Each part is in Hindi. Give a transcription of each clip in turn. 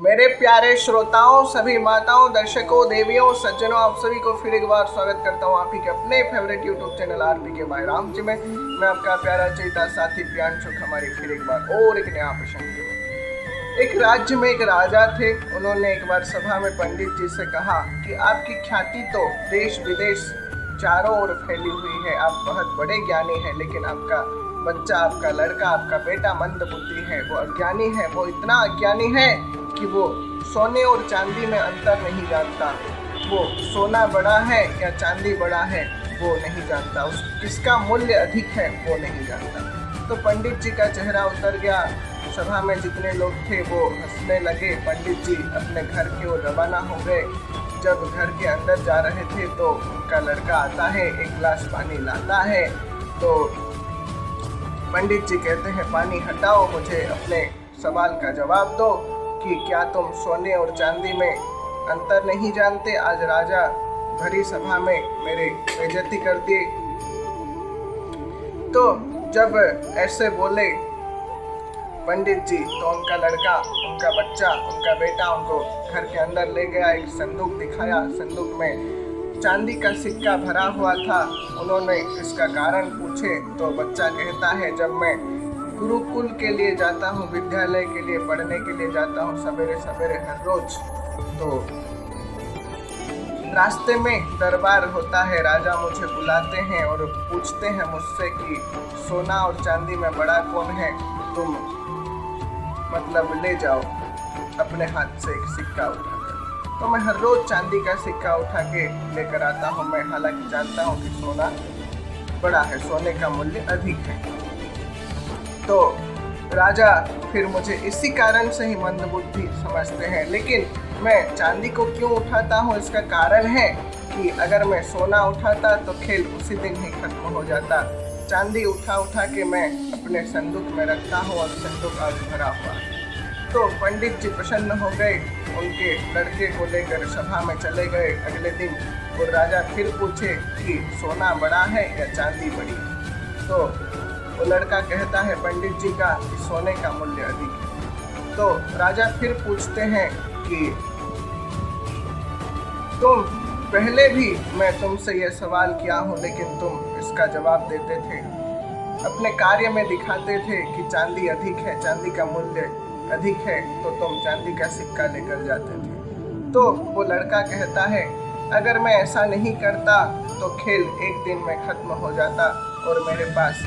मेरे प्यारे श्रोताओं, सभी माताओं, दर्शकों, देवियों, सज्जनों, आप सभी को फिर एक बार स्वागत करता हूँ आप ही के अपने favourite YouTube channel RPK by Ram ji में। मैं आपका प्यारा चैता साथी प्रियांशु हमारी फिर एक बार और एक नया प्रसंग में। एक राज्य में एक राजा थे। उन्होंने एक बार सभा में पंडित जी से कहा कि आपकी ख्याति तो देश विदेश चारों ओर फैली हुई है, आप बहुत बड़े ज्ञानी हैं, लेकिन आपका बच्चा, आपका लड़का, आपका बेटा मंद बुद्धि है, वो अज्ञानी है। वो इतना अज्ञानी है कि वो सोने और चांदी में अंतर नहीं जानता। वो सोना बड़ा है या चांदी बड़ा है वो नहीं जानता, उस किसका मूल्य अधिक है वो नहीं जानता। तो पंडित जी का चेहरा उतर गया। सभा में जितने लोग थे वो हंसने लगे। पंडित जी अपने घर की ओर रवाना हो गए। जब घर के अंदर जा रहे थे तो उनका लड़का आता है, एक गिलास पानी लाता है। तो पंडित जी कहते हैं, पानी हटाओ, मुझे अपने सवाल का जवाब दो कि क्या तुम सोने और चांदी में अंतर नहीं जानते। आज राजा भरी सभा में मेरे बेइज्जती कर दिए। तो जब ऐसे बोले पंडित जी तो उनका लड़का, उनका बच्चा, उनका बेटा उनको घर के अंदर ले गया। एक संदूक दिखाया, संदूक में चांदी का सिक्का भरा हुआ था। उन्होंने इसका कारण पूछे तो बच्चा कहता है, जब मैं गुरुकुल के लिए जाता हूँ, विद्यालय के लिए पढ़ने के लिए जाता हूँ सवेरे सवेरे हर रोज, तो रास्ते में दरबार होता है। राजा मुझे बुलाते हैं और पूछते हैं मुझसे कि सोना और चांदी में बड़ा कौन है, तुम मतलब ले जाओ अपने हाथ से एक सिक्का उठाकर। तो मैं हर रोज चांदी का सिक्का उठा के लेकर आता हूँ। मैं हालांकि जानता हूँ कि सोना बड़ा है, सोने का मूल्य अधिक है। तो राजा फिर मुझे इसी कारण से ही मंदबुद्धि समझते हैं, लेकिन मैं चांदी को क्यों उठाता हूँ इसका कारण है कि अगर मैं सोना उठाता तो खेल उसी दिन ही खत्म हो जाता। चांदी उठा उठा के मैं अपने संदूक में रखता हूँ और संदूक आज भरा हुआ है। तो पंडित जी प्रसन्न हो गए, उनके लड़के को लेकर सभा में चले गए। अगले दिन वो राजा फिर पूछे कि सोना बड़ा है या चांदी बड़ी। तो वो लड़का कहता है पंडित जी का कि सोने का मूल्य अधिक है। तो राजा फिर पूछते हैं कि तुम पहले भी मैं तुमसे यह सवाल किया हूँ, लेकिन तुम इसका जवाब देते थे, अपने कार्य में दिखाते थे कि चांदी अधिक है, चांदी का मूल्य अधिक है, तो तुम चांदी का सिक्का लेकर जाते थे। तो वो लड़का कहता है, अगर मैं ऐसा नहीं करता तो खेल एक दिन में खत्म हो जाता और मेरे पास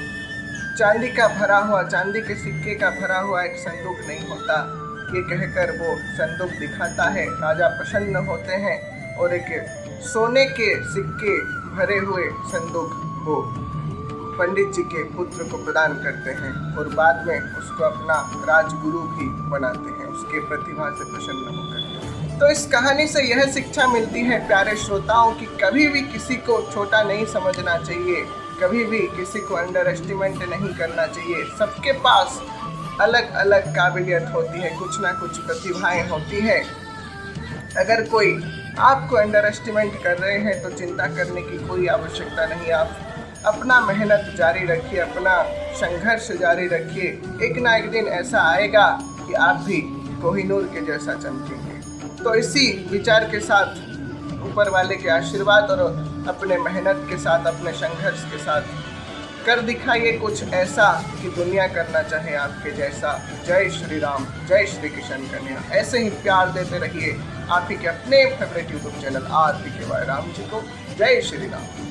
चांदी का भरा हुआ, चांदी के सिक्के का भरा हुआ एक संदूक नहीं होता। ये कहकर वो संदूक दिखाता है। राजा प्रसन्न होते हैं और एक सोने के सिक्के भरे हुए संदूक वो पंडित जी के पुत्र को प्रदान करते हैं और बाद में उसको अपना राजगुरु भी बनाते हैं, उसके प्रतिभा से प्रसन्न होकर। तो इस कहानी से यह शिक्षा मिलती है प्यारे श्रोताओं कि कभी भी किसी को छोटा नहीं समझना चाहिए, कभी भी किसी को अंडर एस्टिमेट नहीं करना चाहिए। सबके पास अलग अलग काबिलियत होती है, कुछ ना कुछ प्रतिभाएं होती है। अगर कोई आपको अंडर एस्टिमेट कर रहे हैं तो चिंता करने की कोई आवश्यकता नहीं। आप अपना मेहनत जारी रखिए, अपना संघर्ष जारी रखिए। एक ना एक दिन ऐसा आएगा कि आप भी कोहिनूर के जैसा चमकेंगे। तो इसी विचार के साथ, ऊपर वाले के आशीर्वाद और अपने मेहनत के साथ, अपने संघर्ष के साथ कर दिखाइए कुछ ऐसा कि दुनिया करना चाहे आपके जैसा। जय श्री राम, जय श्री किशन कन्या। ऐसे ही प्यार देते रहिए आप ही के अपने favourite YouTube channel RPK by Ram ji को। जय श्री राम।